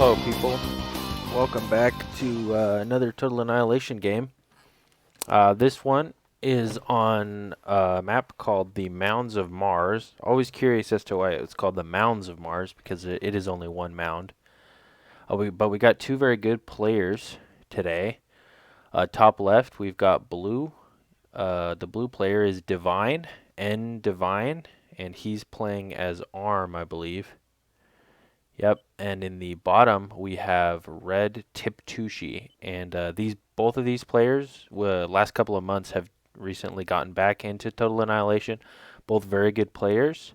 Hello, people. Welcome back to another Total Annihilation game. This one is on a map called the Mounds of Mars. Always curious as to why it's called the Mounds of Mars because it is only one mound. But we got two very good players today. Top left, we've got Blue. The blue player is Divine, N Divine, and he's playing as Arm, I believe. Yep, and in the bottom we have Red Tiptushi, and both of these players, last couple of months, have recently gotten back into Total Annihilation. Both very good players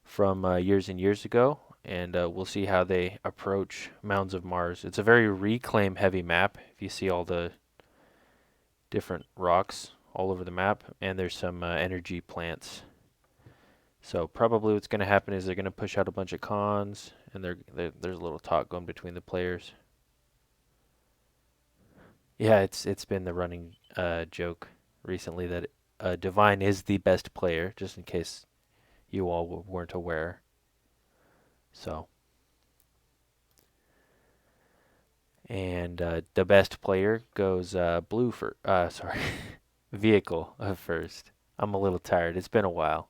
from years and years ago, and we'll see how they approach Mounds of Mars. It's a very reclaim heavy map. If you see all the different rocks all over the map, and there's some energy plants. So probably what's going to happen is they're going to push out a bunch of cons, and there's a little talk going between the players. Yeah, it's been the running joke recently that Divine is the best player, just in case you all weren't aware. So, and the best player goes blue for sorry, vehicle first. I'm a little tired. It's been a while.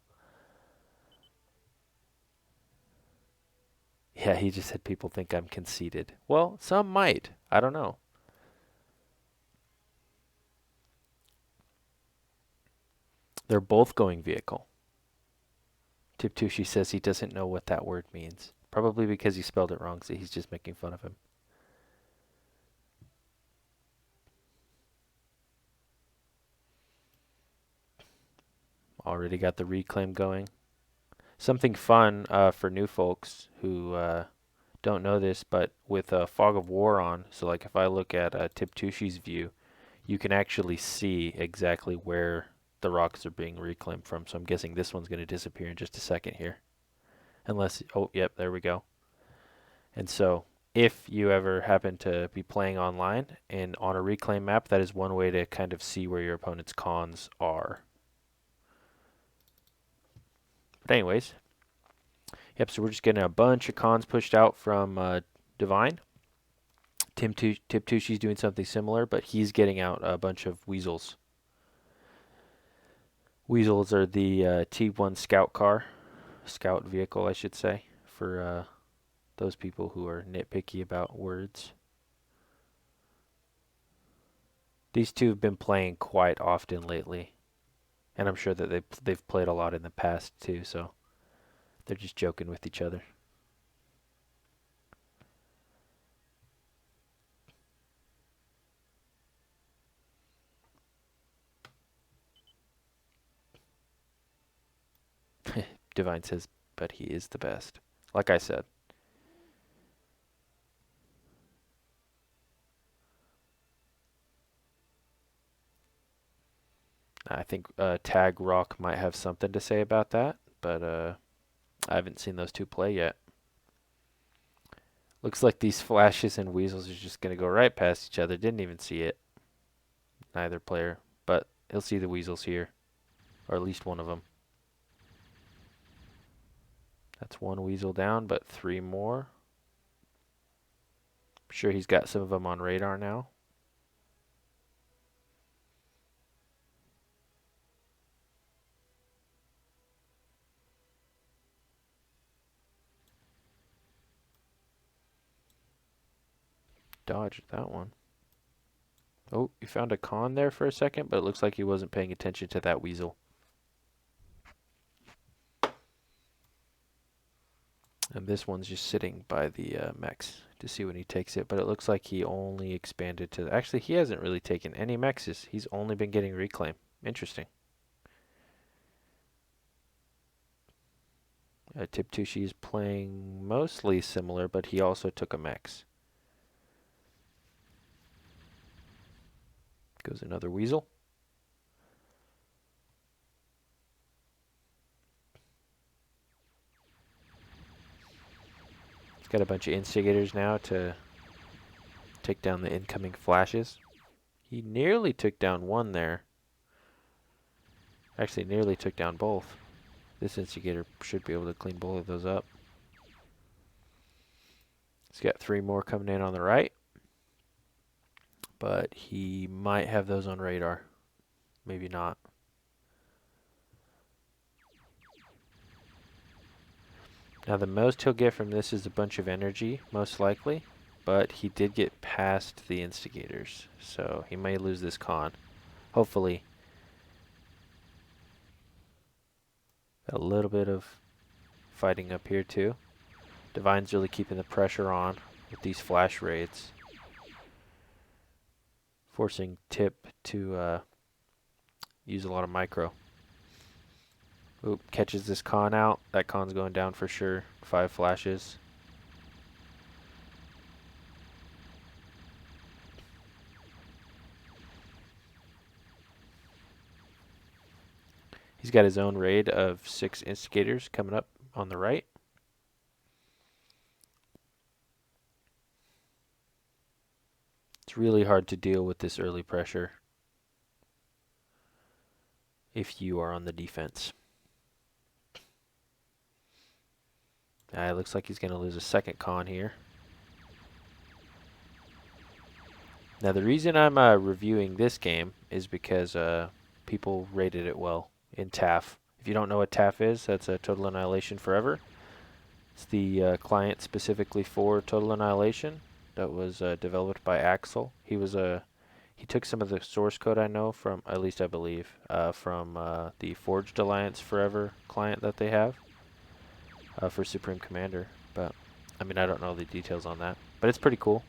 Yeah, he just said people think I'm conceited. Well, some might. I don't know. They're both going vehicle. Tiptushi says he doesn't know what that word means. Probably because he spelled it wrong, so he's just making fun of him. Already got the reclaim going. Something fun for new folks who don't know this, but with Fog of War on, so like if I look at Tiptushi's view, you can actually see exactly where the rocks are being reclaimed from. So I'm guessing this one's going to disappear in just a second here. Unless, oh, yep, there we go. And so if you ever happen to be playing online and on a reclaim map, that is one way to kind of see where your opponent's cons are. But anyways, yep, so we're just getting a bunch of cons pushed out from Divine. Tiptushi's doing something similar, but he's getting out a bunch of weasels. Weasels are the T1 scout vehicle, I should say, for those people who are nitpicky about words. These two have been playing quite often lately, and I'm sure that they've played a lot in the past too, so they're just joking with each other. Divine says, but he is the best. Like I said. I think Tag Rock might have something to say about that, but I haven't seen those two play yet. Looks like these flashes and weasels are just going to go right past each other. Didn't even see it. Neither player, but he'll see the weasels here, or at least one of them. That's one weasel down, but three more. I'm sure he's got some of them on radar now. Dodged that one. Oh, he found a con there for a second, but it looks like he wasn't paying attention to that weasel. And this one's just sitting by the mechs to see when he takes it, but it looks like he only expanded to... Actually, he hasn't really taken any mexes. He's only been getting reclaim. Interesting. Tiptushi is playing mostly similar, but he also took a mex. Goes another weasel. He's got a bunch of instigators now to take down the incoming flashes. He nearly took down one there. Actually, nearly took down both. This instigator should be able to clean both of those up. He's got 3 more coming in on the right, but he might have those on radar. Maybe not. Now the most he'll get from this is a bunch of energy, most likely, but he did get past the instigators, so he may lose this con. Hopefully. A little bit of fighting up here too. Divine's really keeping the pressure on with these flash raids, forcing Tip to use a lot of micro. Oop, catches this con out. That con's going down for sure. 5 flashes. He's got his own raid of 6 instigators coming up on the right. It's really hard to deal with this early pressure if you are on the defense. It looks like he's going to lose a second con here. Now the reason I'm reviewing this game is because people rated it well in TAF. If you don't know what TAF is, that's a Total Annihilation Forever. It's the client specifically for Total Annihilation that was developed by Axel. He took some of the source code I know from, at least I believe, from the Forged Alliance Forever client that they have for Supreme Commander. But I mean, I don't know the details on that, but it's pretty cool.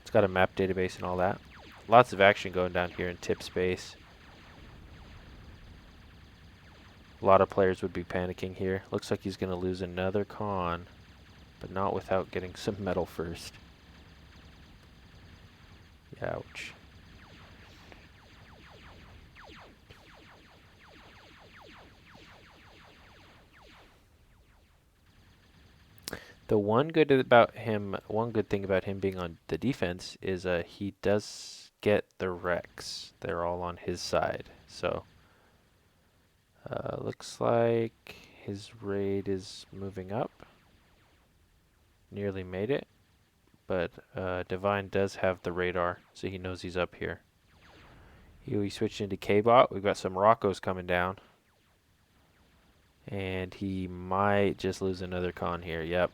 It's got a map database and all that. Lots of action going down here in tip space. A lot of players would be panicking here. Looks like he's going to lose another con, but not without getting some metal first. Ouch. The one good thing about him being on the defense is he does get the wrecks. They're all on his side. So looks like his raid is moving up. Nearly made it, but Divine does have the radar, so he knows he's up here. We switched into K-Bot. We've got some Roccos coming down. And he might just lose another con here. Yep.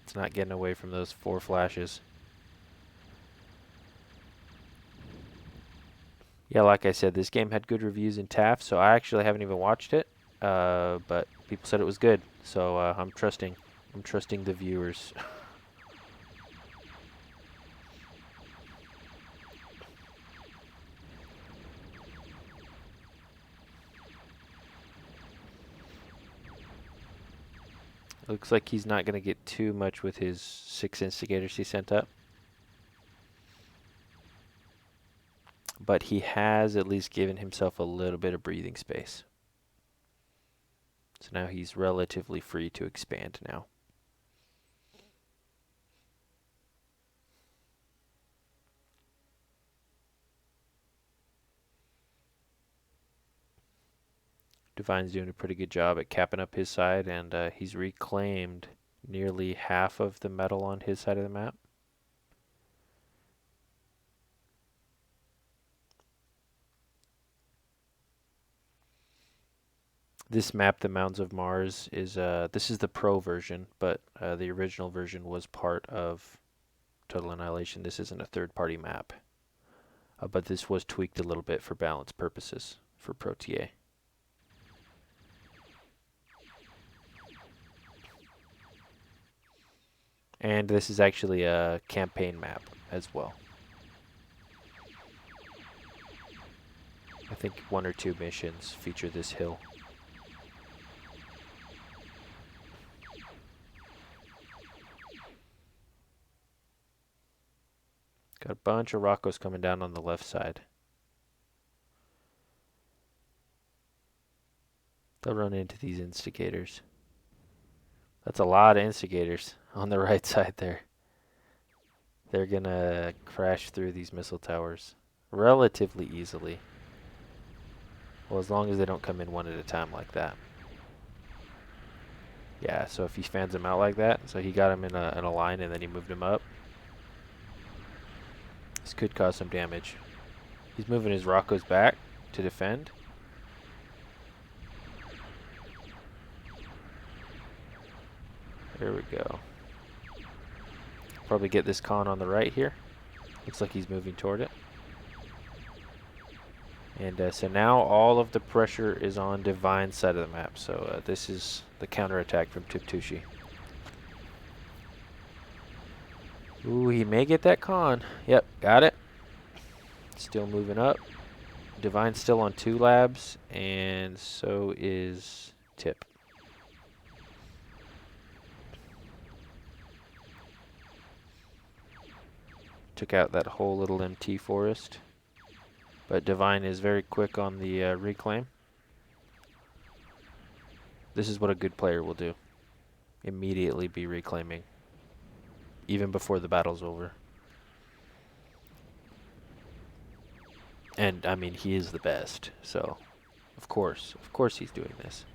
It's not getting away from those 4 flashes. Yeah, like I said, this game had good reviews in TAF, so I actually haven't even watched it. But people said it was good, so I'm trusting the viewers. Looks like he's not going to get too much with his 6 instigators he sent up. But he has at least given himself a little bit of breathing space. So now he's relatively free to expand now. Divine's doing a pretty good job at capping up his side, and he's reclaimed nearly half of the metal on his side of the map. This map, the Mounds of Mars, is this is the pro version, but the original version was part of Total Annihilation. This isn't a third-party map, but this was tweaked a little bit for balance purposes for ProTA. And this is actually a campaign map as well. I think 1 or 2 missions feature this hill. Got a bunch of Roccos coming down on the left side. They'll run into these instigators. That's a lot of instigators on the right side there. They're gonna crash through these missile towers relatively easily. Well, as long as they don't come in one at a time like that. Yeah, so if he fans him out like that, so he got him in a line and then he moved him up. This could cause some damage. He's moving his Rockos back to defend. There we go. Probably get this Khan on the right here. Looks like he's moving toward it. And so now all of the pressure is on Divine's side of the map. So this is the counterattack from Tiptushi. Ooh, he may get that Khan. Yep, got it. Still moving up. Divine's still on 2 labs, and so is Tip. Took out that whole little MT forest. But Divine is very quick on the reclaim. This is what a good player will do. Immediately be reclaiming. Even before the battle's over. And, I mean, he is the best. So, of course he's doing this.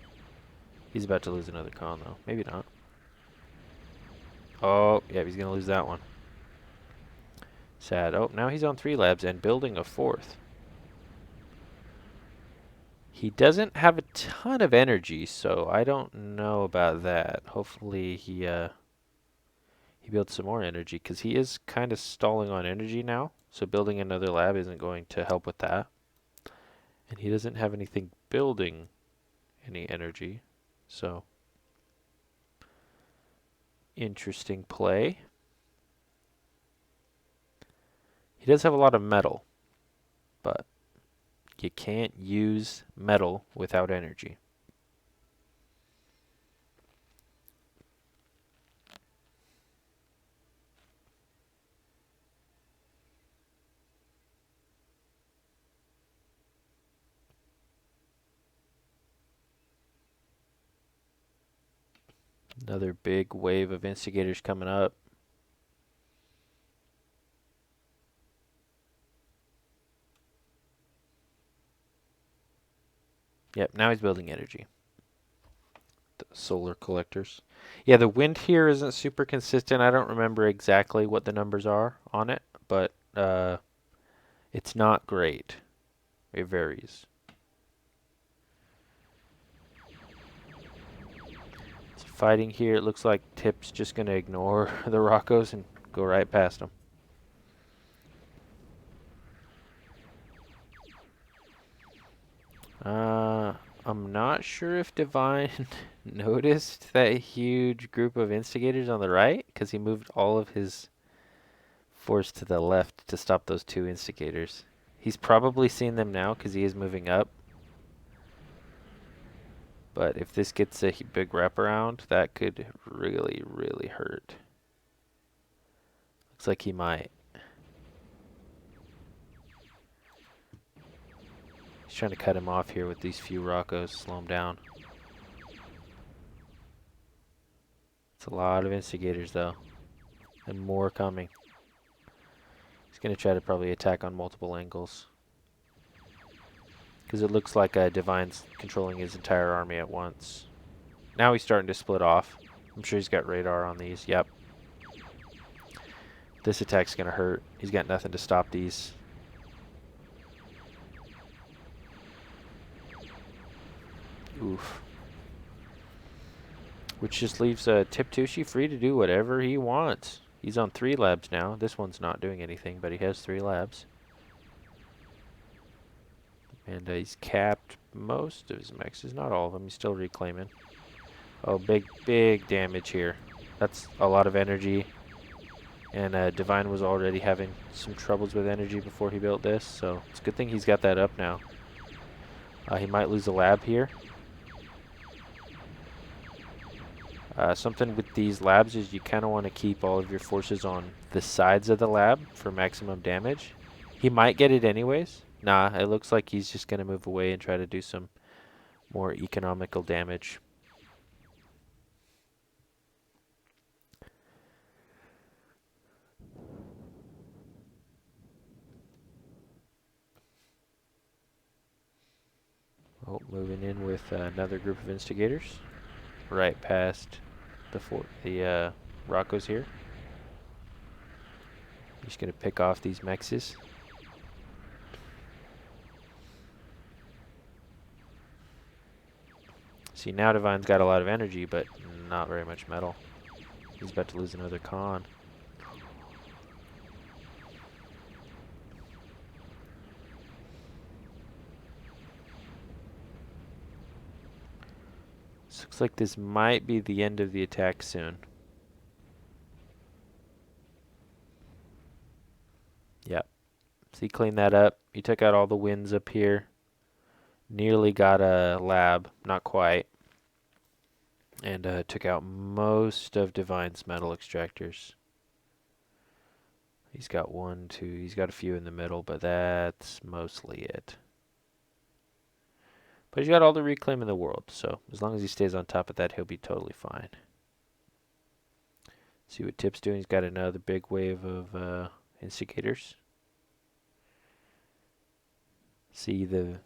He's about to lose another Khan, though. Maybe not. Oh, yeah, he's going to lose that one. Sad. Oh, now he's on 3 labs and building a 4th. He doesn't have a ton of energy, so I don't know about that. Hopefully he builds some more energy, because he is kind of stalling on energy now. So building another lab isn't going to help with that. And he doesn't have anything building any energy. So, interesting play. He does have a lot of metal, but you can't use metal without energy. Another big wave of instigators coming up. Yep, now he's building energy. The solar collectors. Yeah, the wind here isn't super consistent. I don't remember exactly what the numbers are on it, but it's not great. It varies. It's fighting here. It looks like Tip's just going to ignore the Rockos and go right past them. I'm not sure if Divine noticed that huge group of instigators on the right, because he moved all of his force to the left to stop those 2 instigators. He's probably seen them now because he is moving up. But if this gets a big wraparound, that could really, really hurt. Looks like he might. He's trying to cut him off here with these few Rockos, slow him down. It's a lot of instigators though, and more coming. He's going to try to probably attack on multiple angles. Because it looks like Divine's controlling his entire army at once. Now he's starting to split off. I'm sure he's got radar on these. Yep. This attack's going to hurt. He's got nothing to stop these. Oof. Which just leaves Tiptushi free to do whatever he wants. He's on 3 labs now. This one's not doing anything, but he has 3 labs. And he's capped most of his mexes. Not all of them. He's still reclaiming. Oh, big damage here. That's a lot of energy. And Divine was already having some troubles with energy before he built this. So it's a good thing he's got that up now. He might lose a lab here. Something with these labs is you kind of want to keep all of your forces on the sides of the lab for maximum damage. He might get it anyways. Nah, it looks like he's just going to move away and try to do some more economical damage. Oh, moving in with another group of instigators. right past the Rocco's here. Just gonna pick off these mexes. See, now Divine's got a lot of energy, but not very much metal. He's about to lose another con. This looks like this might be the end of the attack soon. Yep. So he cleaned that up. He took out all the winds up here. Nearly got a lab, not quite. And took out most of Divine's metal extractors. He's got one, two, he's got a few in the middle, but that's mostly it. But he's got all the reclaim in the world, so as long as he stays on top of that, he'll be totally fine. See what Tip's doing. He's got another big wave of instigators. See, the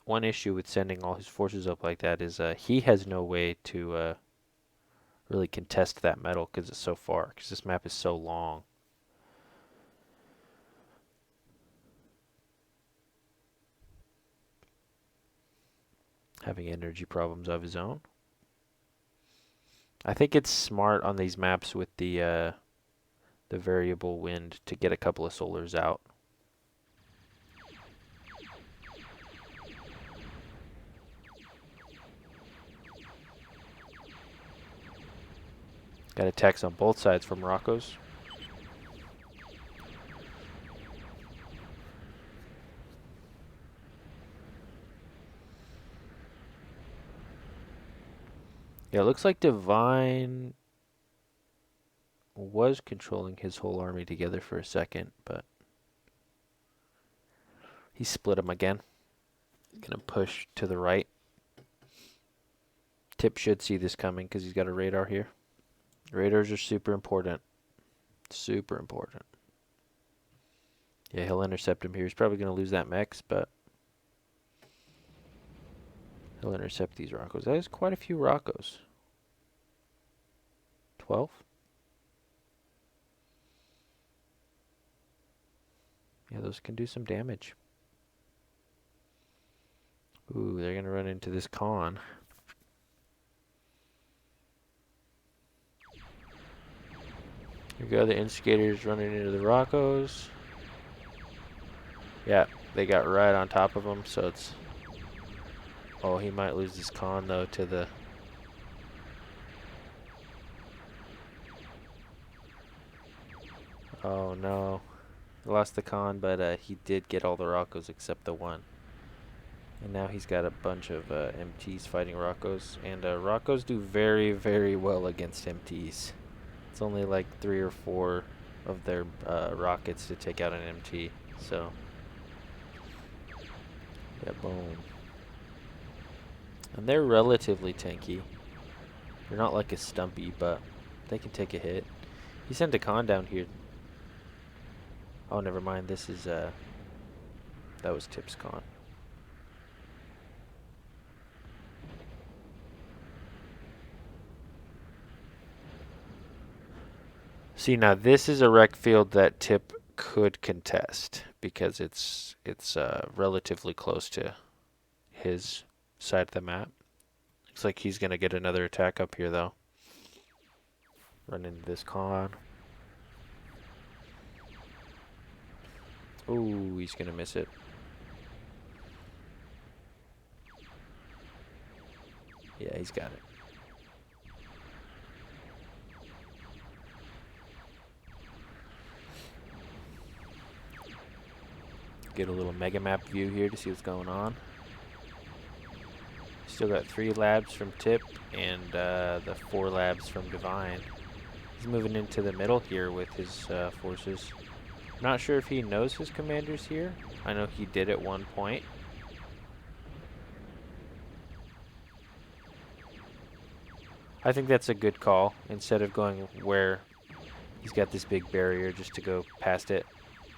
one issue with sending all his forces up like that is he has no way to really contest that metal because it's so far, because this map is so long. Having energy problems of his own. I think it's smart on these maps with the variable wind to get a couple of solars out. Got attacks on both sides from Rocco's. Yeah, it looks like Divine was controlling his whole army together for a second, but he split them again. Gonna push to the right. Tip should see this coming because he's got a radar here. Radars are super important. Super important. Yeah, he'll intercept him here. He's probably going to lose that Mex, but he'll intercept these Roccos. That is quite a few Roccos. 12? Yeah, those can do some damage. Ooh, they're going to run into this con. Here go the instigators running into the Roccos. Yeah, they got right on top of him, so it's... Oh, he might lose this con, though, to the... Oh, no. Lost the con, but he did get all the Roccos except the one. And now he's got a bunch of MTs fighting Roccos. And Roccos do very, very well against MTs. It's only like 3 or 4 of their rockets to take out an MT. So, yeah, boom. And they're relatively tanky. They're not like a Stumpy, but they can take a hit. He sent a con down here. Oh, never mind. This is, that was Tip's con. See, now this is a wreck field that Tip could contest because it's relatively close to his side of the map. Looks like he's gonna get another attack up here though. Run into this con. Ooh, he's gonna miss it. Yeah, he's got it. Get a little mega map view here to see what's going on. Still got 3 labs from Tip and the 4 labs from Divine. He's moving into the middle here with his forces. Not sure if he knows his commander's here. I know he did at one point. I think that's a good call. Instead of going where he's got this big barrier, just to go past it,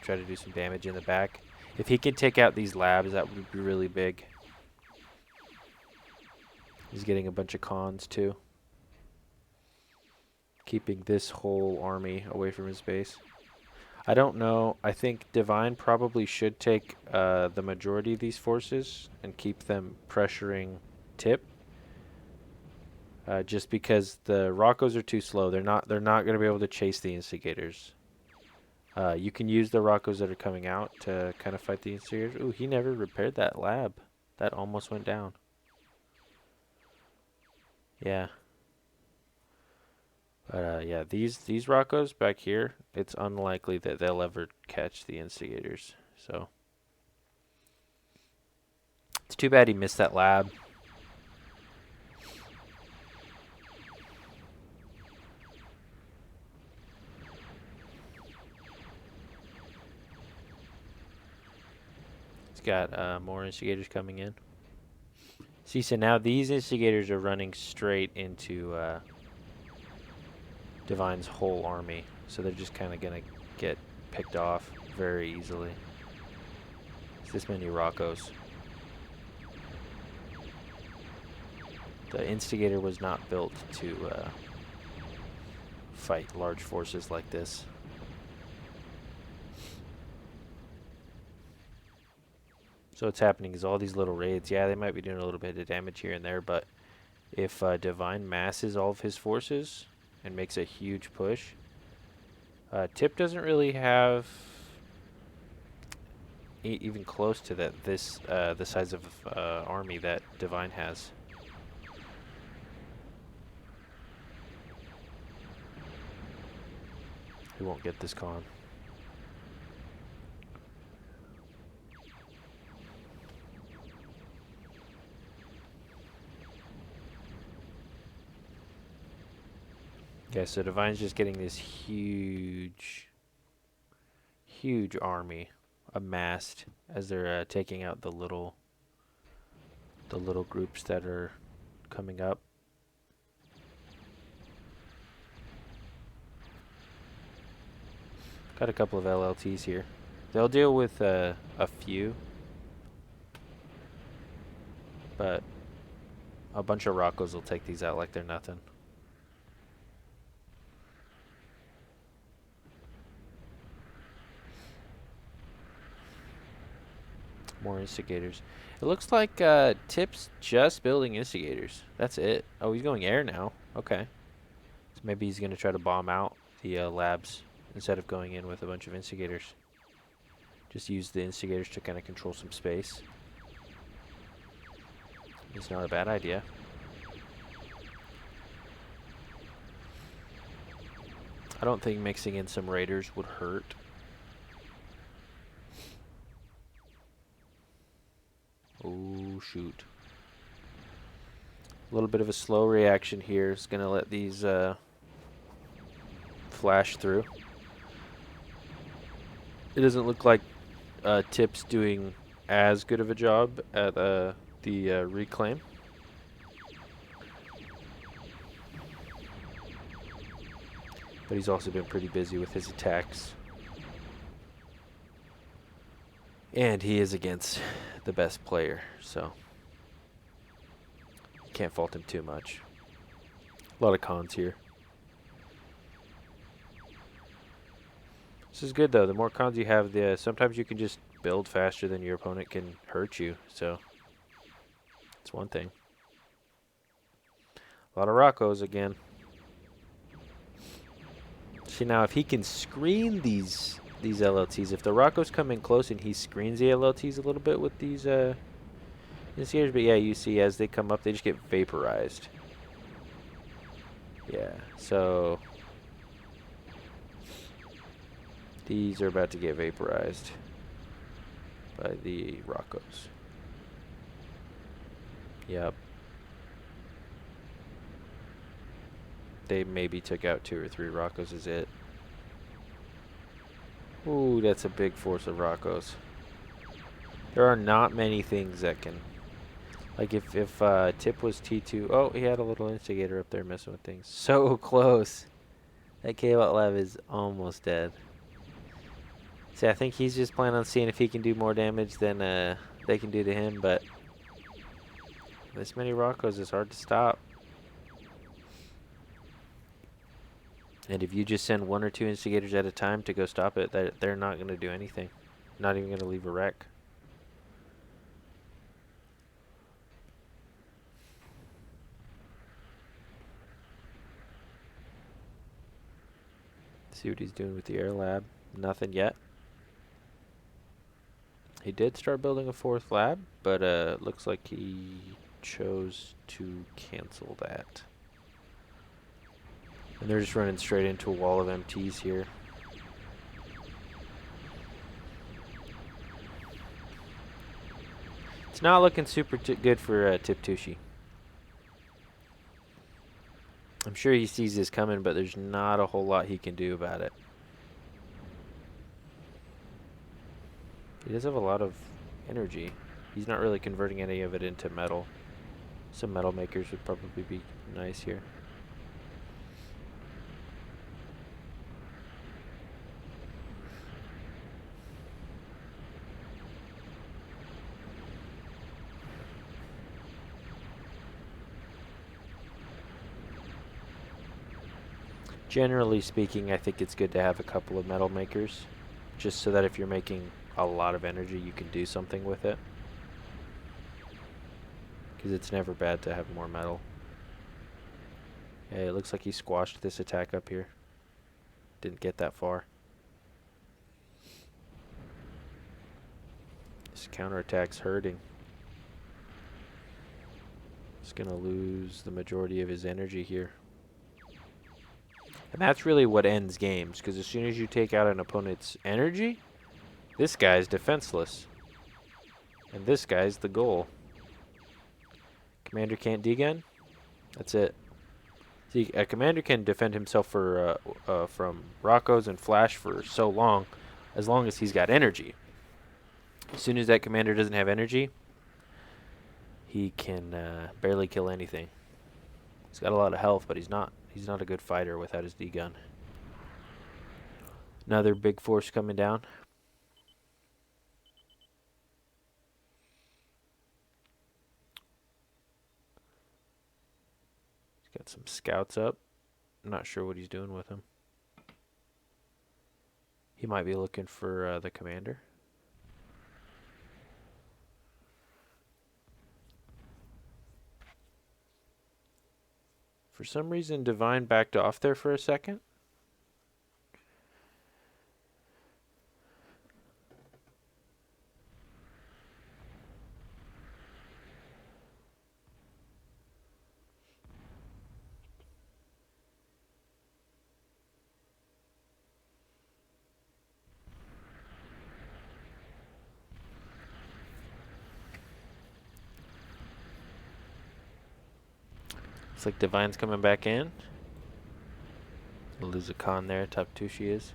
try to do some damage in the back. If he could take out these labs, that would be really big. He's getting a bunch of cons too. keeping this whole army away from his base. I don't know. I think Divine probably should take the majority of these forces and keep them pressuring Tip. Just because the Roccos are too slow. They're not going to be able to chase the Instigators. You can use the Roccos that are coming out to kind of fight the Instigators. Ooh, he never repaired that lab. That almost went down. Yeah. But yeah, these Roccos back here, it's unlikely that they'll ever catch the Instigators. So it's too bad he missed that lab. He's got more Instigators coming in. See, so now these Instigators are running straight into Divine's whole army. So they're just kind of going to get picked off very easily. It's this many Roccos. The Instigator was not built to fight large forces like this. So what's happening is all these little raids, yeah, they might be doing a little bit of damage here and there, but if Divine masses all of his forces and makes a huge push, Tip doesn't really have even close to that the size of army that Divine has. He won't get this con. Okay, so Divine's just getting this huge army amassed as they're taking out the little groups that are coming up. Got a couple of LLTs here. They'll deal with a few, but a bunch of Roccos will take these out like they're nothing. More Instigators. It looks like Tip's just building Instigators. That's it. Oh, he's going air now. Okay. So maybe he's going to try to bomb out the labs instead of going in with a bunch of Instigators. Just use the Instigators to kind of control some space. It's not a bad idea. I don't think mixing in some Raiders would hurt. Oh, shoot. A little bit of a slow reaction here. Is going to let these flash through. It doesn't look like Tip's doing as good of a job at the reclaim. But he's also been pretty busy with his attacks. And he is against the best player, so you can't fault him too much. A lot of cons here. This is good though. The more cons you have, sometimes you can just build faster than your opponent can hurt you. So it's one thing. A lot of Roccos again. See now, if he can screen these LLTs, if the Roccos come in close and he screens the LLTs a little bit with these Instigators, but yeah, you see as they come up, they just get vaporized. Yeah, so these are about to get vaporized by the Roccos. Yep. They maybe took out 2 or 3 Roccos is it. Ooh, that's a big force of Roccos. There are not many things that can... Like if Tip was T2... Oh, he had a little Instigator up there messing with things. So close. That K-Bot Lab is almost dead. See, I think he's just planning on seeing if he can do more damage than they can do to him, but... This many Roccos is hard to stop. And if you just send 1 or 2 instigators at a time to go stop it, they're not going to do anything. Not even going to leave a wreck. See what he's doing with the air lab. Nothing yet. He did start building a 4th lab, but looks like he chose to cancel that. And they're just running straight into a wall of MTs here. It's not looking super good for Tiptushi. I'm sure he sees this coming, but there's not a whole lot he can do about it. He does have a lot of energy. He's not really converting any of it into metal. Some metal makers would probably be nice here. Generally speaking, I think it's good to have a couple of metal makers, just so that if you're making a lot of energy, you can do something with it. Because it's never bad to have more metal. Yeah, it looks like he squashed this attack up here. Didn't get that far. This counterattack's hurting. He's gonna lose the majority of his energy here. And that's really what ends games, because as soon as you take out an opponent's energy, this guy's defenseless. And this guy's the goal. Commander can't degun. That's it. See, a commander can defend himself from Rockos and Flash for so long as he's got energy. As soon as that commander doesn't have energy, he can barely kill anything. He's got a lot of health, but he's not a good fighter without his D-gun. Another big force coming down. He's got some scouts up. I'm not sure what he's doing with them. He might be looking for the commander. For some reason, Divine backed off there for a second. Looks like Divine's coming back in. We'll lose a con there. Tiptushi is.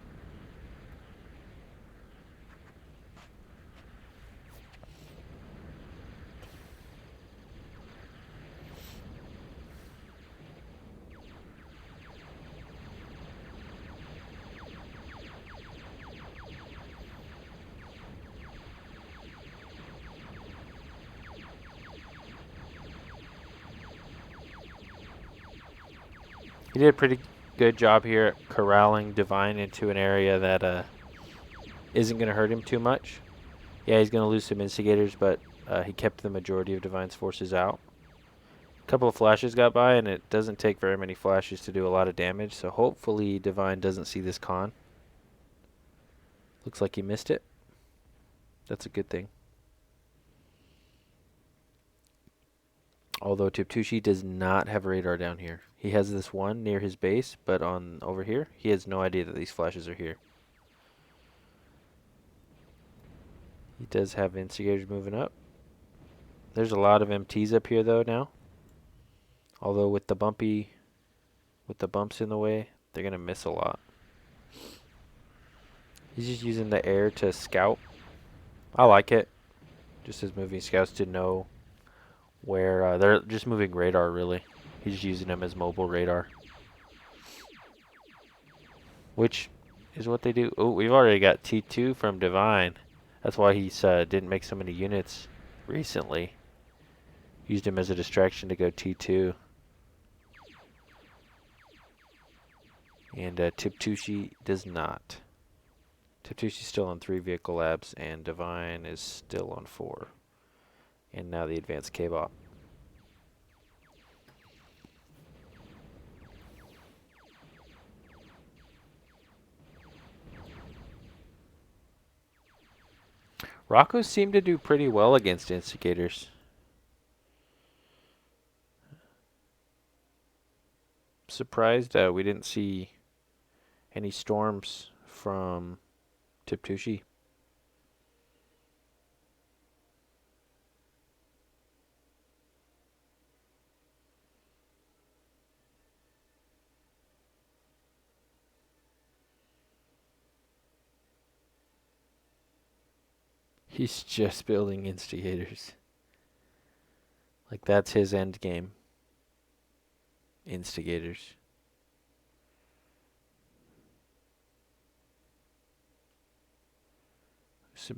He did a pretty good job here at corralling Divine into an area that isn't going to hurt him too much. Yeah, he's going to lose some instigators, but he kept the majority of Divine's forces out. A couple of flashes got by, and it doesn't take very many flashes to do a lot of damage, so hopefully Divine doesn't see this con. Looks like he missed it. That's a good thing. Although Tiptushi does not have radar down here. He has this one near his base, but on over here, he has no idea that these flashes are here. He does have instigators moving up. There's a lot of MTs up here though now. Although with the bumps in the way, they're gonna miss a lot. He's just using the air to scout. I like it. Just as moving scouts to know where they're just moving radar really. He's just using them as mobile radar. Which is what they do. Oh, we've already got T2 from Divine. That's why he didn't make so many units recently. Used him as a distraction to go T2. And Tiptushi does not. Tiptushi's still on 3 vehicle labs, and Divine is still on 4. And now the advanced K-Bop. Rocco's seem to do pretty well against instigators. Surprised we didn't see any storms from Tiptushi. He's just building instigators. Like, that's his end game. Instigators.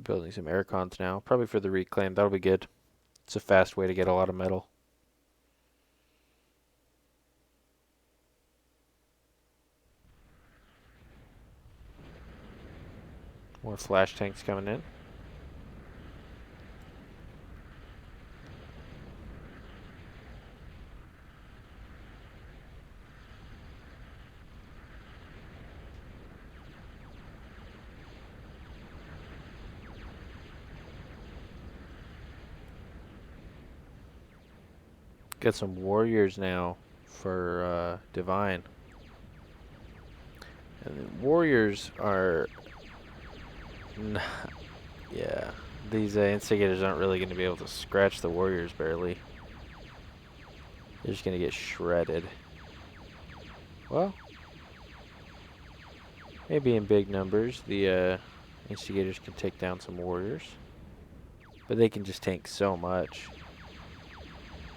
Building some aircons now. Probably for the reclaim. That'll be good. It's a fast way to get a lot of metal. More flash tanks coming in. Got some warriors now for Divine. And the warriors are... yeah, these instigators aren't really going to be able to scratch the warriors barely. They're just going to get shredded. Well, maybe in big numbers the instigators can take down some warriors. But they can just tank so much.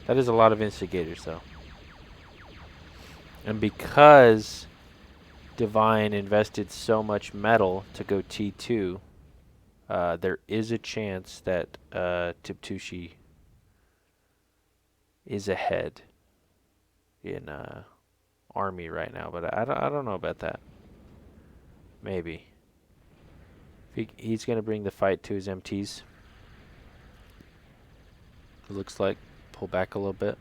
That is a lot of instigators, though. And because Divine invested so much metal to go T2, there is a chance that Tiptushi is ahead in army right now, but I don't know about that. Maybe. He's going to bring the fight to his MTs. It looks like. Pull back a little bit.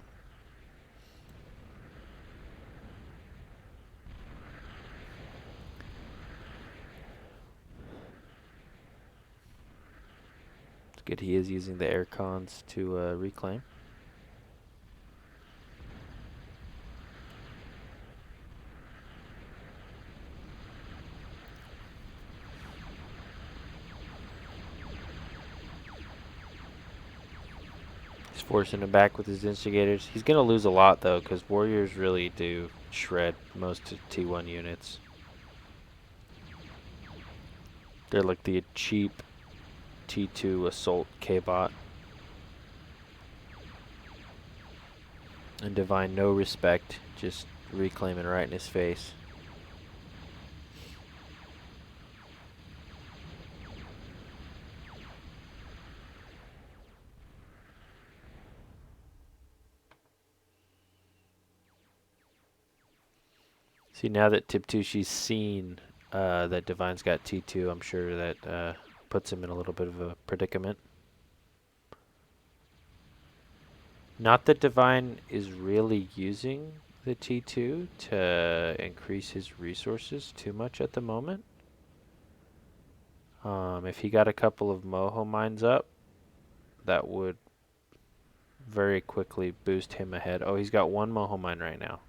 It's good he is using the air cons to reclaim. He's forcing him back with his instigators. He's going to lose a lot, though, because warriors really do shred most T1 units. They're like the cheap T2 assault K-bot. And Divine, no respect, just reclaiming right in his face. See, now that Tiptushi's seen that Divine's got T2, I'm sure that puts him in a little bit of a predicament. Not that Divine is really using the T2 to increase his resources too much at the moment. If he got a couple of Moho mines up, that would very quickly boost him ahead. Oh, he's got 1 Moho mine right now.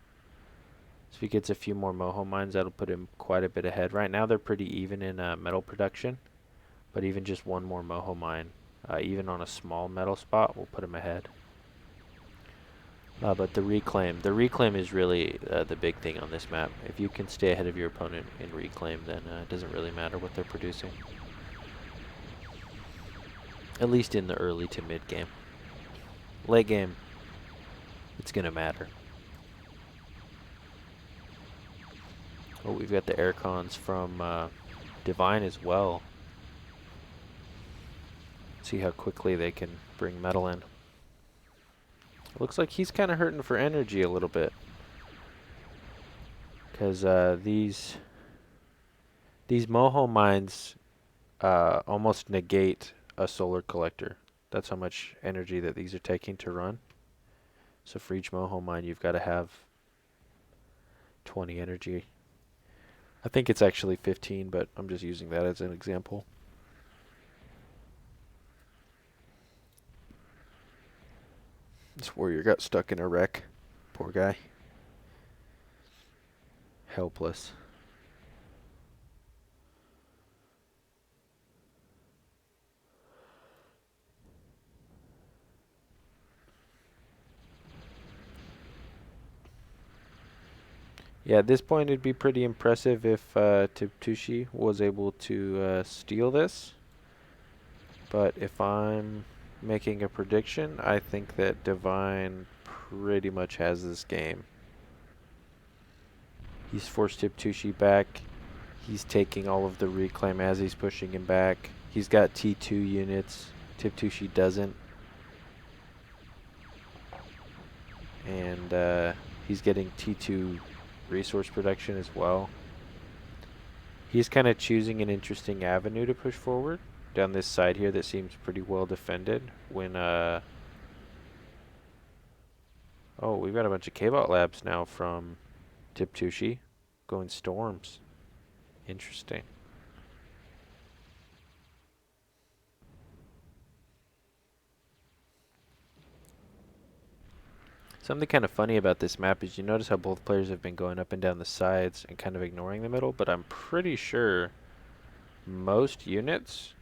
So if he gets a few more Moho mines, that'll put him quite a bit ahead. Right now, they're pretty even in metal production, but even just 1 more Moho mine, even on a small metal spot, will put him ahead. But the reclaim is really the big thing on this map. If you can stay ahead of your opponent in reclaim, then it doesn't really matter what they're producing. At least in the early to mid game. Late game, it's going to matter. Oh, we've got the air cons from Divine as well. See how quickly they can bring metal in. Looks like he's kind of hurting for energy a little bit. because these moho mines almost negate a solar collector. That's how much energy that these are taking to run. So for each moho mine, you've got to have 20 energy. I think it's actually 15, but I'm just using that as an example. This warrior got stuck in a wreck. Poor guy. Helpless. Yeah, at this point it'd be pretty impressive if Tiptushi was able to steal this. But if I'm making a prediction, I think that Divine pretty much has this game. He's forced Tiptushi back. He's taking all of the reclaim as he's pushing him back. He's got T2 units. Tiptushi doesn't. And he's getting T2 resource production as well. He's kind of choosing an interesting avenue to push forward down this side here that seems pretty well defended when oh, we've got a bunch of K-Bot labs now from Tiptushi going storms. Interesting. Something kind of funny about this map is you notice how both players have been going up and down the sides and kind of ignoring the middle, but I'm pretty sure most units,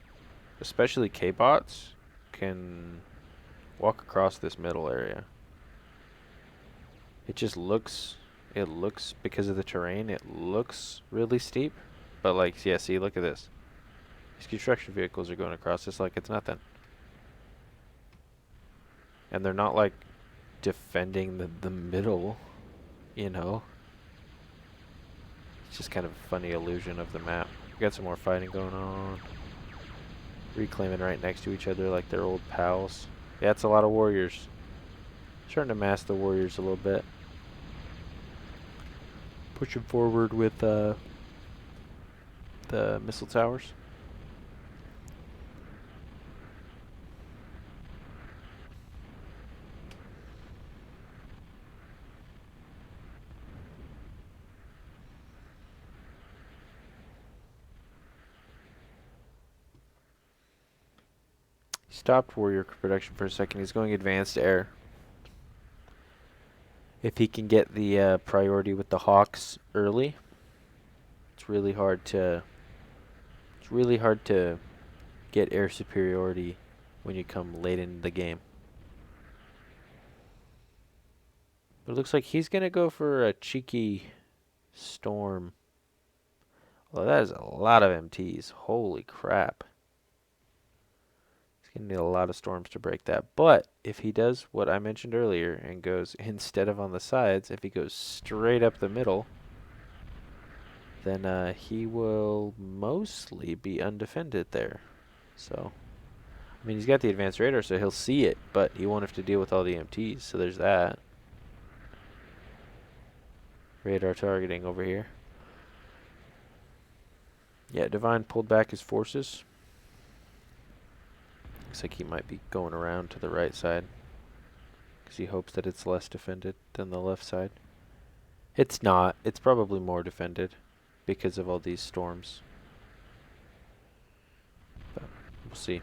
especially K-Bots, can walk across this middle area. It just looks, because of the terrain, it looks really steep, but like, yeah, see, look at this. These construction vehicles are going across this like it's nothing. And they're not like defending the middle, you know. It's just kind of a funny illusion of the map. We got some more fighting going on. Reclaiming right next to each other like they're old pals. Yeah, it's a lot of warriors. Starting to mass the warriors a little bit. Pushing forward with the missile towers. Stopped warrior production for a second. He's going advanced air. If he can get the priority with the Hawks early, it's really hard to get air superiority when you come late in the game. But it looks like he's gonna go for a cheeky storm. Well, that is a lot of MTs. Holy crap. He's gonna need a lot of storms to break that. But if he does what I mentioned earlier and goes, instead of on the sides, if he goes straight up the middle, then he will mostly be undefended there. So, I mean, he's got the advanced radar, so he'll see it, but he won't have to deal with all the MTs, so there's that. Radar targeting over here. Yeah, Divine pulled back his forces. Looks like he might be going around to the right side, because he hopes that it's less defended than the left side. It's not. It's probably more defended because of all these storms. But we'll see.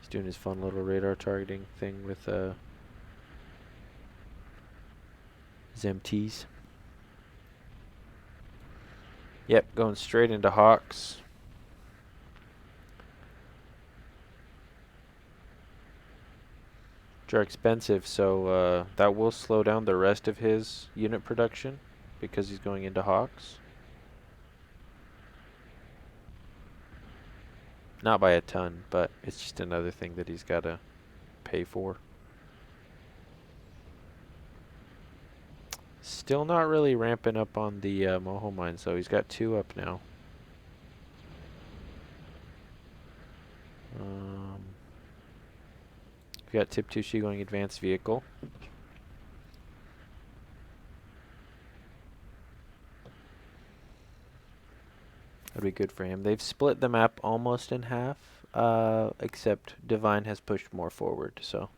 He's doing his fun little radar targeting thing with his MTs. Yep, going straight into Hawks. Which are expensive, so that will slow down the rest of his unit production because he's going into Hawks. Not by a ton, but it's just another thing that he's got to pay for. Still not really ramping up on the moho mines, though. He's got 2 up now. We got Tiptushi going advanced vehicle. That'd be good for him. They've split the map almost in half, except Divine has pushed more forward, so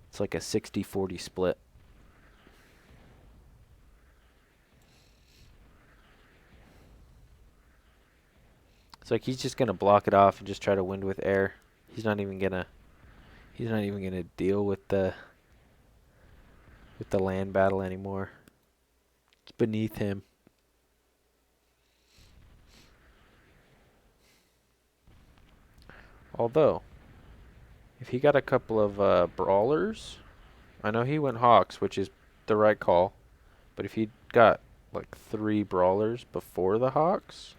it's like a 60-40 split. It's like he's just gonna block it off and just try to win with air. He's not even gonna deal with the land battle anymore. It's beneath him. Although, if he got a couple of brawlers, I know he went Hawks, which is the right call. But if he got like 3 brawlers before the Hawks,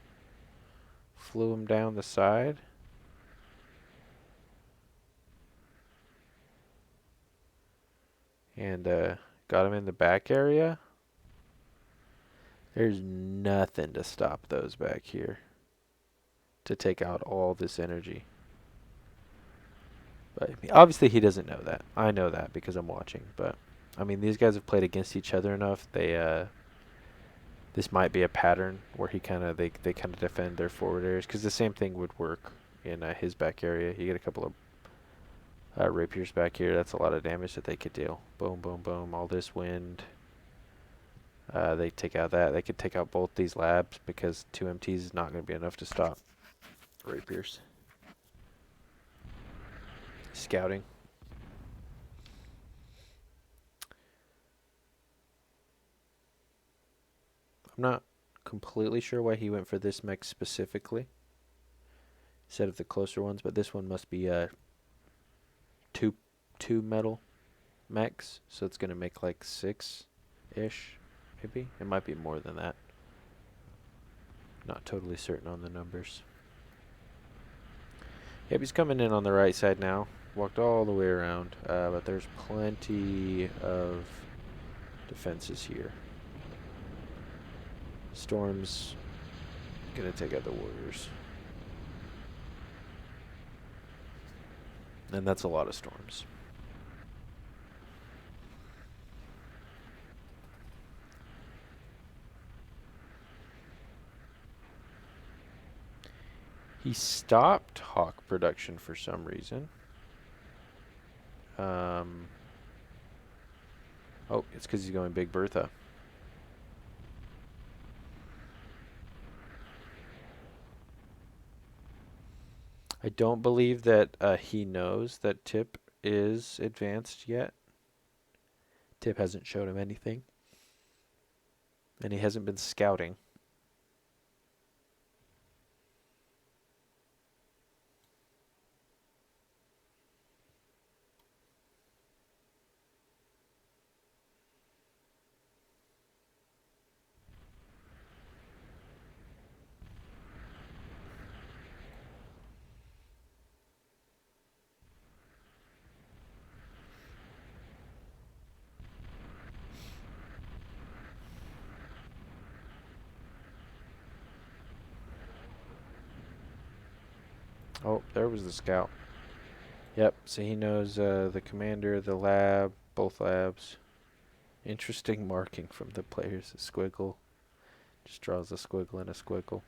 flew him down the side, and got him in the back area, there's nothing to stop those back here to take out all this energy. But I mean, obviously he doesn't know that. I know that because I'm watching. But I mean, these guys have played against each other enough. This might be a pattern where they kind of defend their forward areas, because the same thing would work in his back area. You get a couple of rapiers back here. That's a lot of damage that they could deal. Boom, boom, boom. All this wind. They take out that. They could take out both these labs because 2 MTs is not going to be enough to stop rapiers. Scouting. I'm not completely sure why he went for this mech specifically instead of the closer ones, but this one must be two metal mechs, so it's gonna make like 6-ish, maybe. It might be more than that. Not totally certain on the numbers. Yep, he's coming in on the right side now. Walked all the way around, but there's plenty of defenses here. Storm's gonna take out the warriors. And that's a lot of storms. He stopped Hawk production for some reason. Oh, it's because he's going Big Bertha. I don't believe that he knows that Tip is advanced yet. Tip hasn't showed him anything. And he hasn't been scouting. Oh, there was the scout. Yep, so he knows the commander, the lab, both labs. Interesting marking from the players. A squiggle. Just draws a squiggle and a squiggle.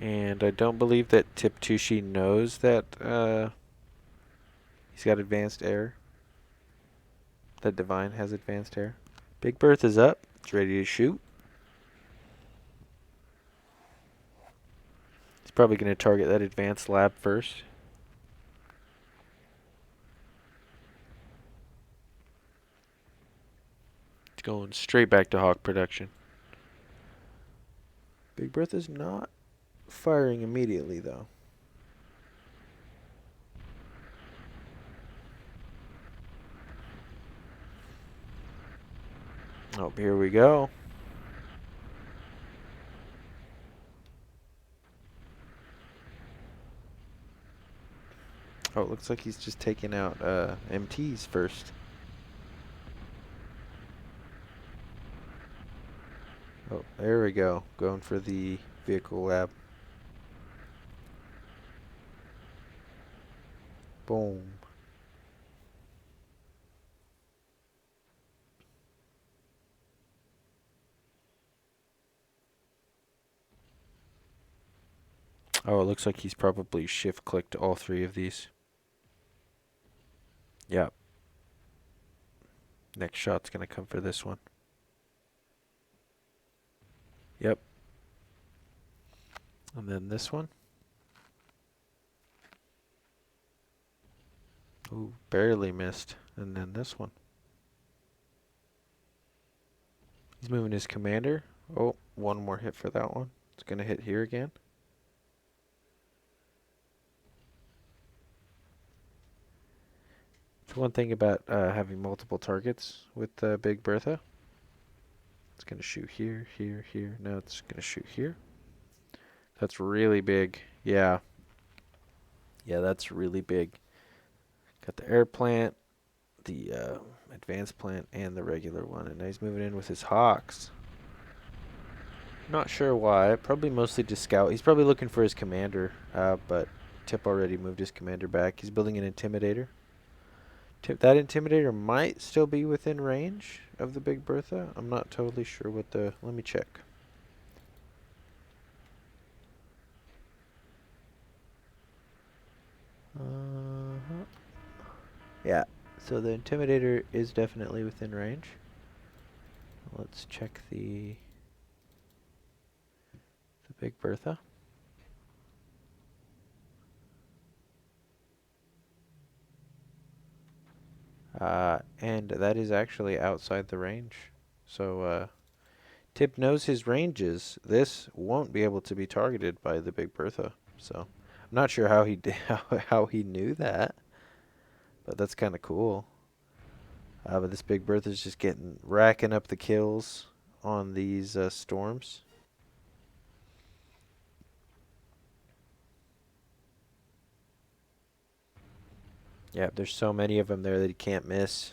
And I don't believe that Tiptushi knows that he's got advanced air. That Divine has advanced air. Big Bertha's up. It's ready to shoot. He's probably going to target that advanced lab first. It's going straight back to Hawk production. Big Bertha's not firing immediately, though. Oh, here we go. Oh, it looks like he's just taking out MTs first. there we go. Going for the vehicle lab. Boom. Oh, it looks like he's probably shift-clicked all three of these. Yep. Next shot's going to come for this one. Yep. And then this one. Ooh, barely missed. And then this one. He's moving his commander. Oh, one more hit for that one. It's going to hit here again. The one thing about having multiple targets with Big Bertha. It's going to shoot here, here, here. Now it's going to shoot here. That's really big. Yeah. Yeah, that's really big. Got the air plant, the advanced plant, and the regular one. And now he's moving in with his hawks. Not sure why. Probably mostly to scout. He's probably looking for his commander, but Tip already moved his commander back. He's building an intimidator. That intimidator might still be within range of the Big Bertha. I'm not totally sure what the... Let me check. Yeah, so the intimidator is definitely within range. Let's check the Big Bertha. And that is actually outside the range. So Tip knows his ranges. This won't be able to be targeted by the Big Bertha. So I'm not sure how he did, how he knew that, but that's kind of cool. But this Big Bertha's just racking up the kills on these storms. Yeah, there's so many of them there that he can't miss.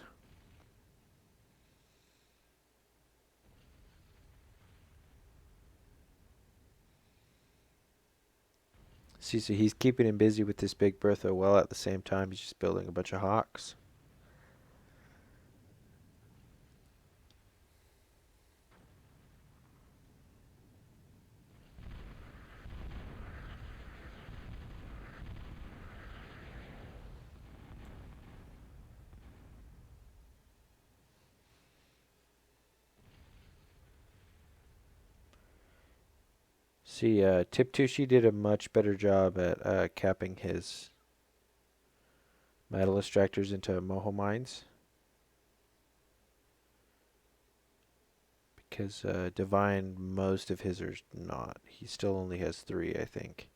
See, so he's keeping him busy with this Big Bertha while at the same time he's just building a bunch of hawks. See, Tiptushi did a much better job at capping his metal extractors into moho mines. Because Divine, most of his are not. He still only has 3, I think.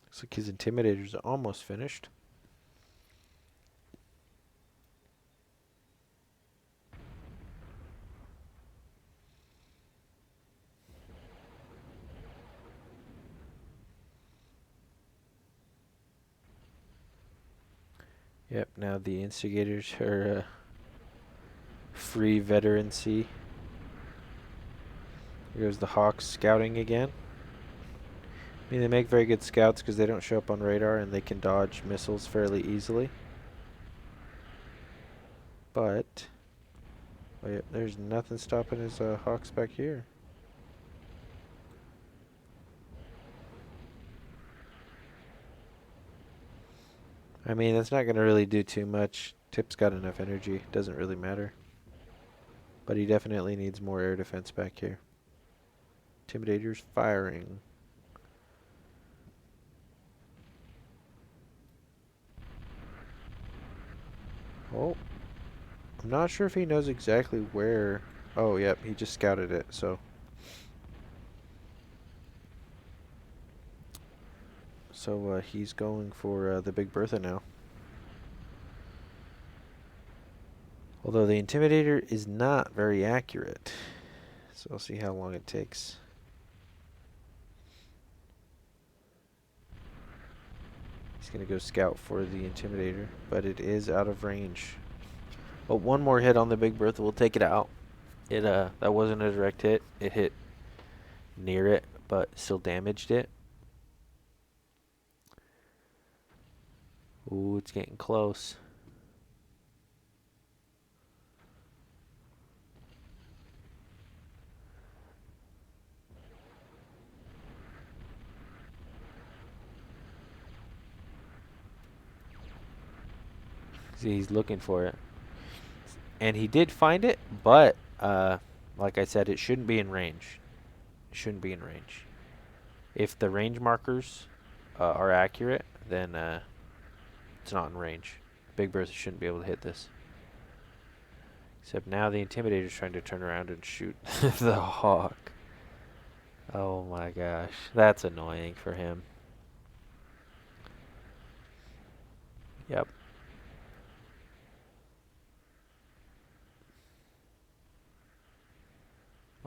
Looks like his Intimidator's almost finished. Yep, now the Instigators are free veterancy. Here goes the Hawks scouting again. I mean, they make very good scouts because they don't show up on radar and they can dodge missiles fairly easily. But, oh yeah, there's nothing stopping his Hawks back here. I mean, that's not going to really do too much. Tip's got enough energy. Doesn't really matter. But he definitely needs more air defense back here. Intimidator's firing. Oh. I'm not sure if he knows exactly where. Oh, yep, he just scouted it, so. So he's going for the Big Bertha now. Although the Intimidator is not very accurate. So we'll see how long it takes. He's going to go scout for the Intimidator, but it is out of range. But one more hit on the Big Bertha will take it out. That wasn't a direct hit. It hit near it, but still damaged it. Ooh, it's getting close. See, he's looking for it. And he did find it, but like I said, it shouldn't be in range. It shouldn't be in range. If the range markers are accurate, then it's not in range. Big Bertha shouldn't be able to hit this. Except now the Intimidator's trying to turn around and shoot the Hawk. Oh my gosh, that's annoying for him. Yep.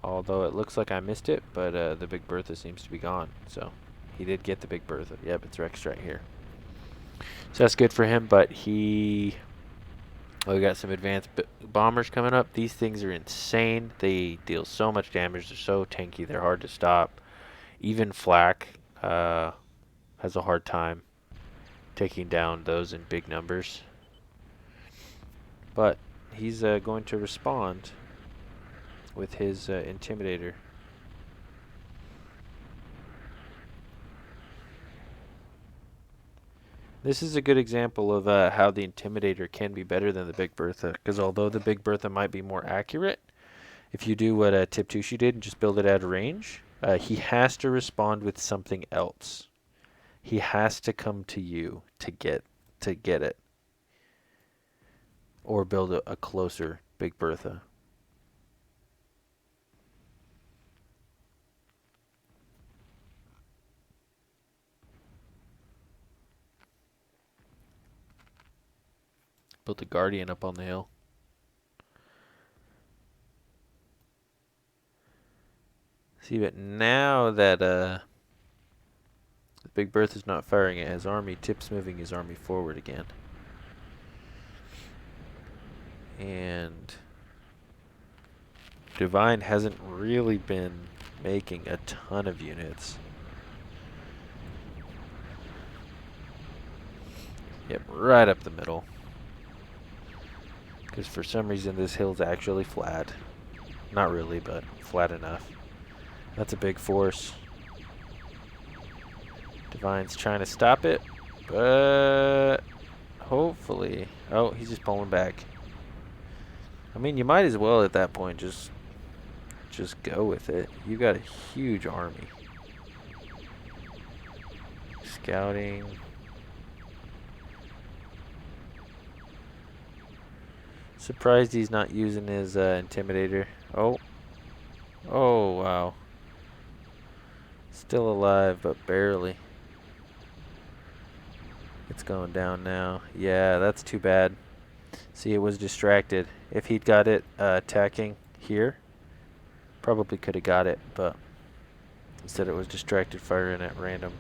Although it looks like I missed it, but the Big Bertha seems to be gone. So he did get the Big Bertha. Yep, it's Rex right here. So that's good for him, but we got some advanced bombers coming up. These things are insane. They deal so much damage. They're so tanky. They're hard to stop. Even Flak has a hard time taking down those in big numbers. But he's going to respond with his Intimidator. This is a good example of how the Intimidator can be better than the Big Bertha, because although the Big Bertha might be more accurate, if you do what Tiptushi did and just build it out of range, he has to respond with something else. He has to come to you to get it, or build a closer Big Bertha. Built a Guardian up on the hill. See, but now that the Big Bertha's not firing at his army, Tip's moving his army forward again. And Divine hasn't really been making a ton of units. Yep, right up the middle. Because for some reason this hill's actually flat. Not really, but flat enough. That's a big force. Divine's trying to stop it, but hopefully... Oh, he's just pulling back. I mean, you might as well at that point just go with it. You got a huge army. Scouting. Surprised he's not using his Intimidator. Oh. Oh, wow. Still alive, but barely. It's going down now. Yeah, that's too bad. See, it was distracted. If he'd got it attacking here, probably could have got it, but instead it was distracted firing at random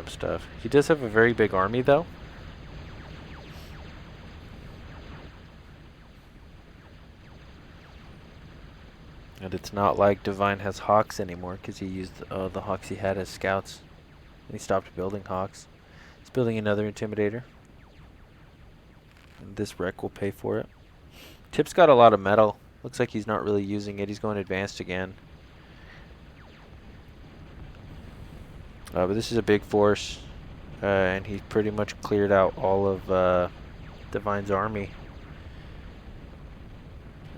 stuff. He does have a very big army, though. And it's not like Divine has Hawks anymore, because he used the Hawks he had as scouts. And he stopped building Hawks. He's building another Intimidator. And this wreck will pay for it. Tip's got a lot of metal. Looks like he's not really using it. He's going advanced again. But this is a big force. And he pretty much cleared out all of Divine's army.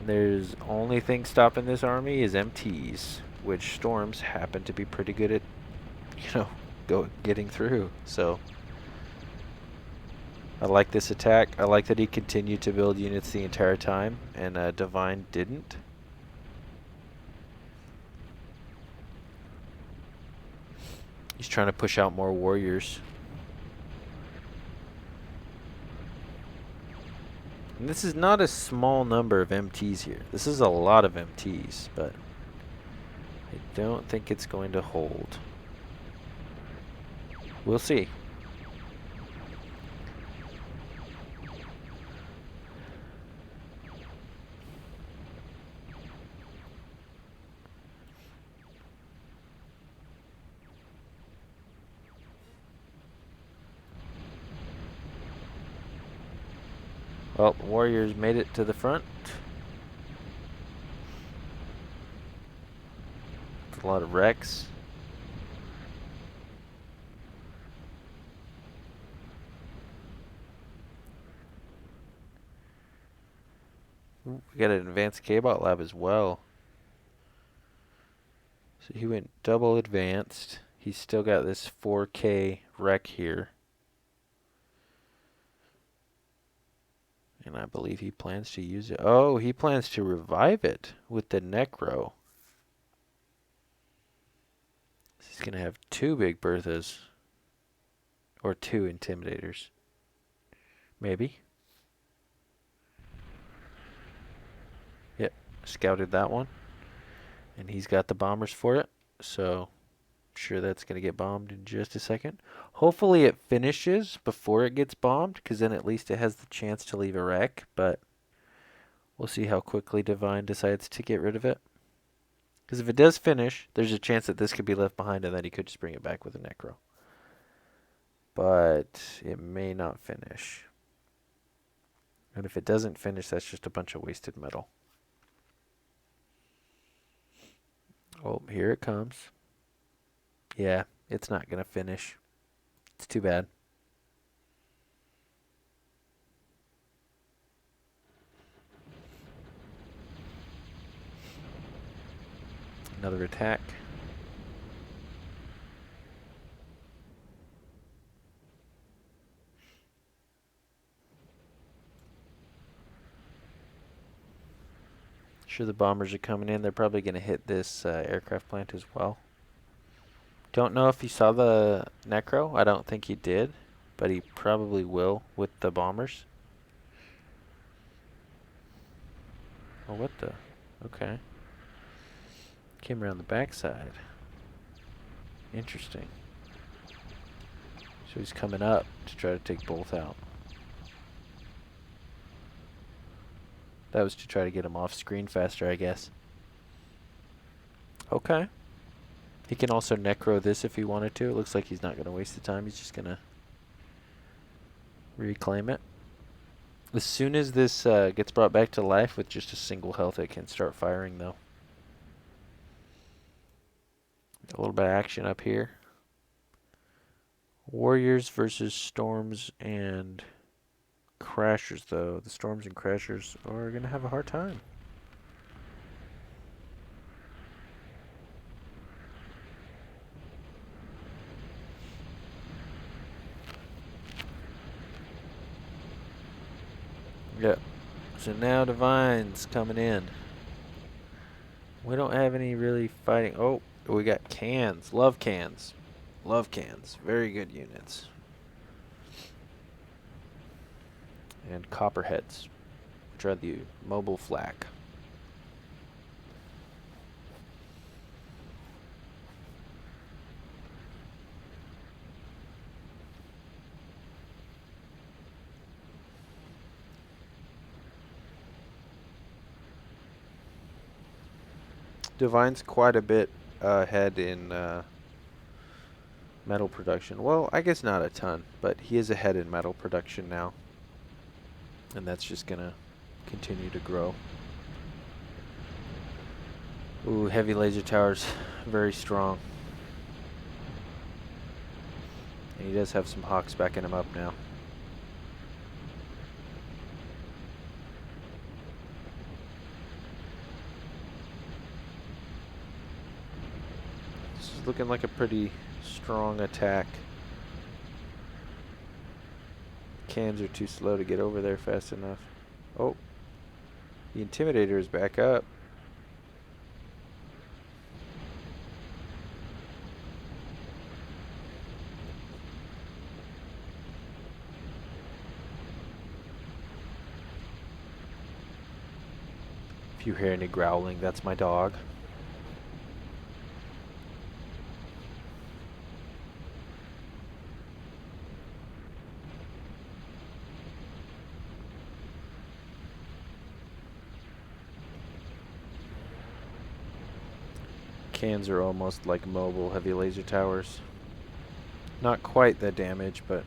There's only thing stopping this army is MTs, which Storms happen to be pretty good at, getting through. So I like this attack. I like that he continued to build units the entire time, and Divine didn't. He's trying to push out more warriors. And this is not a small number of MTs here. This is a lot of MTs, but I don't think it's going to hold. We'll see. Well, the Warriors made it to the front. With a lot of wrecks. Ooh, we got an advanced K-Bot lab as well. So he went double advanced. He's still got this 4K wreck here. And I believe he plans to use it. Oh, he plans to revive it with the Necro. He's going to have 2 Big Berthas. Or 2 Intimidators. Maybe. Yep, scouted that one. And he's got the bombers for it. So, I'm sure that's going to get bombed in just a second. Hopefully it finishes before it gets bombed, because then at least it has the chance to leave a wreck. But we'll see how quickly Divine decides to get rid of it. Because if it does finish, there's a chance that this could be left behind and then he could just bring it back with a Necro. But it may not finish. And if it doesn't finish, that's just a bunch of wasted metal. Oh, here it comes. Yeah, it's not going to finish. It's too bad. Another attack. Sure, the bombers are coming in. They're probably going to hit this aircraft plant as well. Don't know if he saw the Necro. I don't think he did, but he probably will with the bombers. Oh, what the? Okay. Came around the backside. Interesting. So he's coming up to try to take both out. That was to try to get him off screen faster, I guess. Okay. He can also Necro this if he wanted to. It looks like he's not going to waste the time. He's just going to reclaim it. As soon as this gets brought back to life with just a single health, it can start firing, though. A little bit of action up here. Warriors versus Storms and Crashers, though. The Storms and Crashers are going to have a hard time. Yep. So now Divine's coming in. We don't have any really fighting. Oh, we got cans. Love cans. Love cans. Very good units. And copperheads, which are the mobile flak. Divine's quite a bit ahead in metal production. Well, I guess not a ton, but he is ahead in metal production now. And that's just going to continue to grow. Ooh, heavy laser towers, very strong. And he does have some Hawks backing him up now. This is looking like a pretty strong attack. Cans are too slow to get over there fast enough. Oh, the Intimidator is back up. If you hear any growling, that's my dog. Cans are almost like mobile heavy laser towers. Not quite that damage, but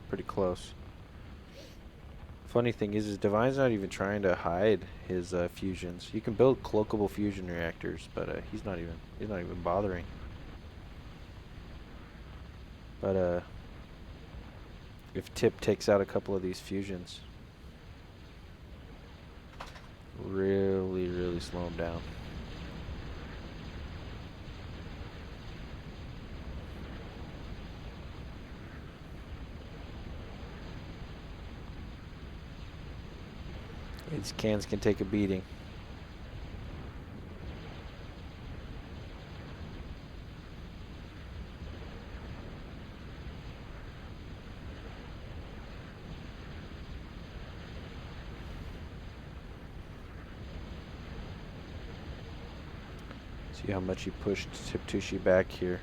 pretty close. Funny thing is Divine's not even trying to hide his fusions. You can build cloakable fusion reactors, but he's not even bothering. But if Tip takes out a couple of these fusions, really slow him down. These cans can take a beating. See how much he pushed Tiptushi back here.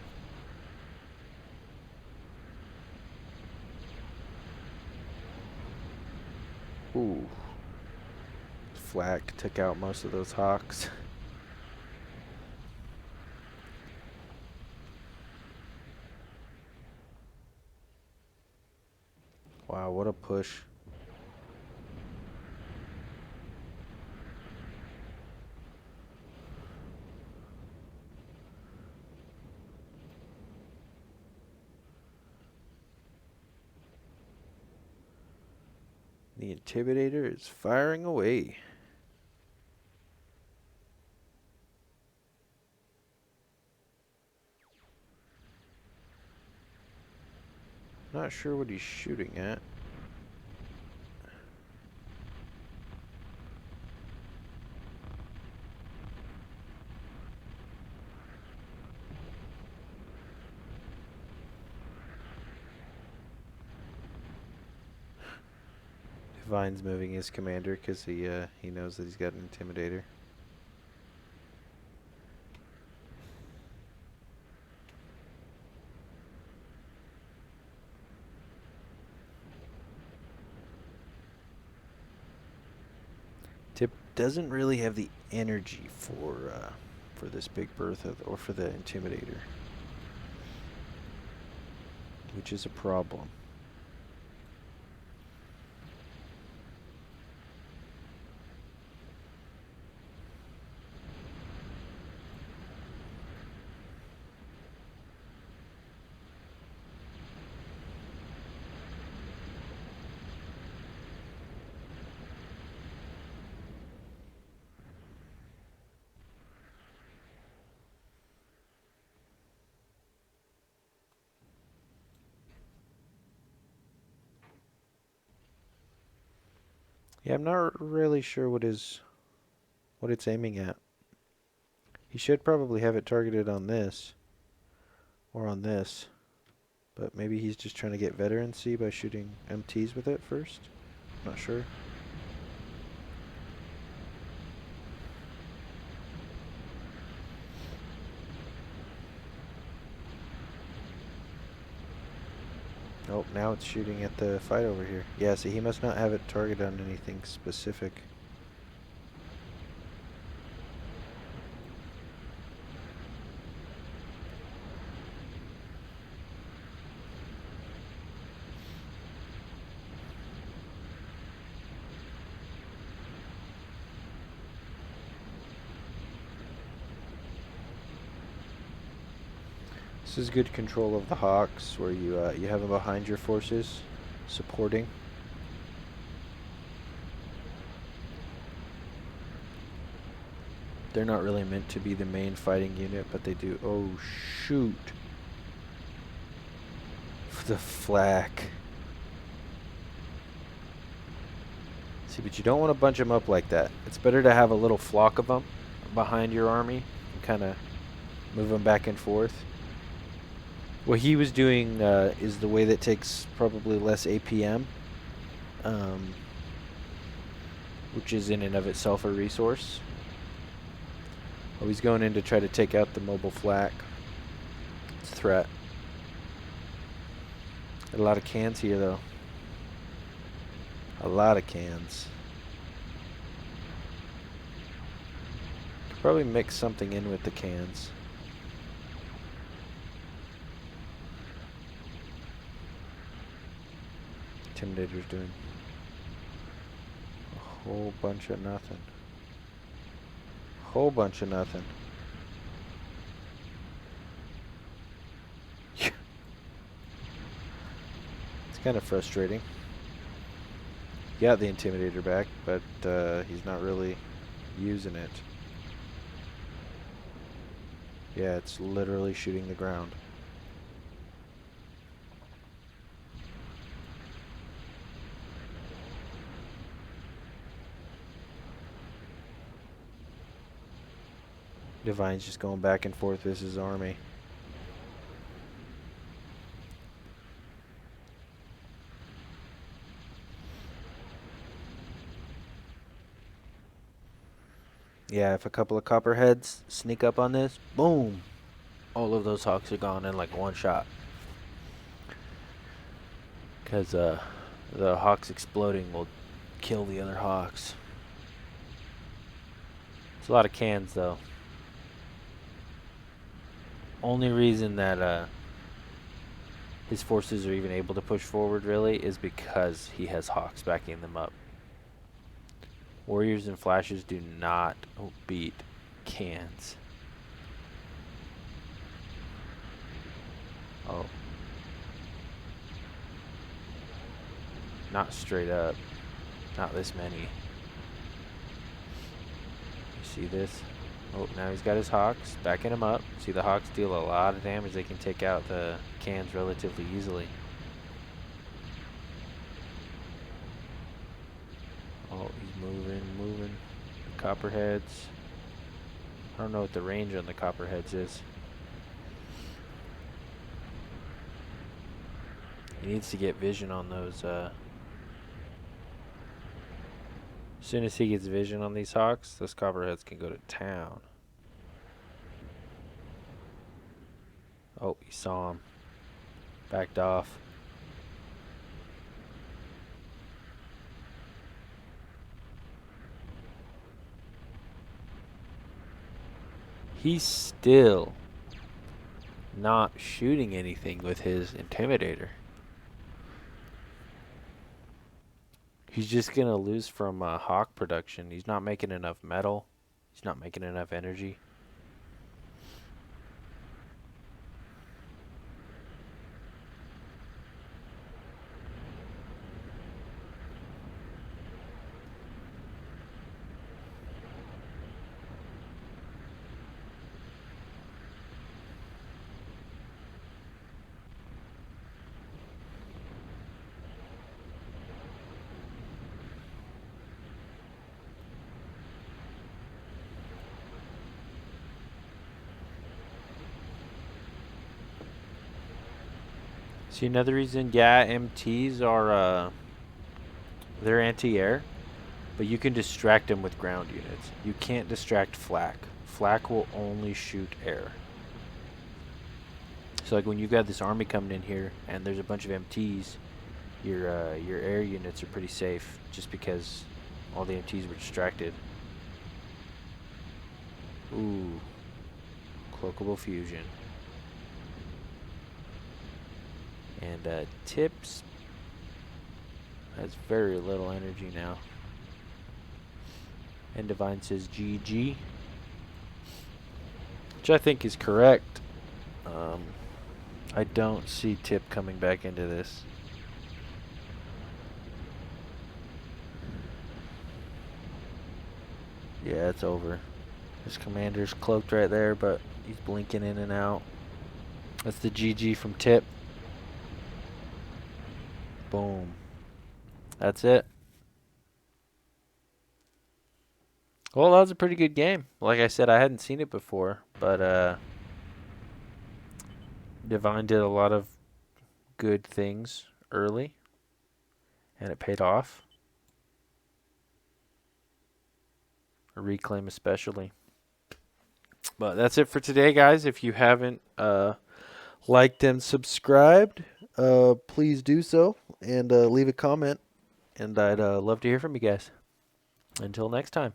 Ooh. Flak took out most of those hawks. Wow, what a push. The Intimidator is firing away. Not sure what he's shooting at. Divine's moving his commander because he knows that he's got an Intimidator. Tip doesn't really have the energy for this Big Bertha or for the Intimidator, which is a problem. Yeah, I'm not really sure what it's aiming at. He should probably have it targeted on this or on this, but maybe he's just trying to get veterancy by shooting MTs with it first. Not sure. Oh, now it's shooting at the fight over here. Yeah, see, he must not have it targeted on anything specific. This is good control of the Hawks, where you have them behind your forces, supporting. They're not really meant to be the main fighting unit, but they do. Oh shoot! The flak. See, but you don't want to bunch them up like that. It's better to have a little flock of them behind your army and kind of move them back and forth. What he was doing is the way that takes probably less APM, which is in and of itself a resource. Oh, he's going in to try to take out the mobile flak. It's a threat. Got a lot of cans here, though. A lot of cans. Could probably mix something in with the cans. Intimidator's doing? A whole bunch of nothing. Whole bunch of nothing. It's kind of frustrating. Got the Intimidator back, but he's not really using it. Yeah, it's literally shooting the ground. Divine's just going back and forth with his army. Yeah, if a couple of copperheads sneak up on this, boom! All of those hawks are gone in like one shot. Because the hawks exploding will kill the other hawks. It's a lot of cans, though. Only reason that his forces are even able to push forward, really, is because he has hawks backing them up. Warriors and flashes do not beat cans. Oh. Not straight up. Not this many. You see this? Oh, now he's got his hawks, backing him up. See, the hawks deal a lot of damage. They can take out the cans relatively easily. Oh, he's moving. The copperheads. I don't know what the range on the copperheads is. He needs to get vision on those. As soon as he gets vision on these hawks, those copperheads can go to town. Oh, he saw him. Backed off. He's still not shooting anything with his Intimidator. He's just going to lose from hawk production. He's not making enough metal. He's not making enough energy. See, another reason, yeah, MTs are, they're anti-air, but you can distract them with ground units. You can't distract flak. Flak will only shoot air. So, like, when you've got this army coming in here, and there's a bunch of MTs, your air units are pretty safe, just because all the MTs were distracted. Ooh. Cloakable fusion. And Tips has very little energy now. And Divine says GG, which I think is correct. I don't see Tip coming back into this. Yeah, it's over. His commander's cloaked right there, but he's blinking in and out. That's the GG from Tip. Boom. That's it. Well, that was a pretty good game. Like I said, I hadn't seen it before, but Divine did a lot of good things early, and it paid off. A reclaim especially. But that's it for today, guys. If you haven't liked and subscribed, please do so, and leave a comment, and I'd love to hear from you guys. Until next time.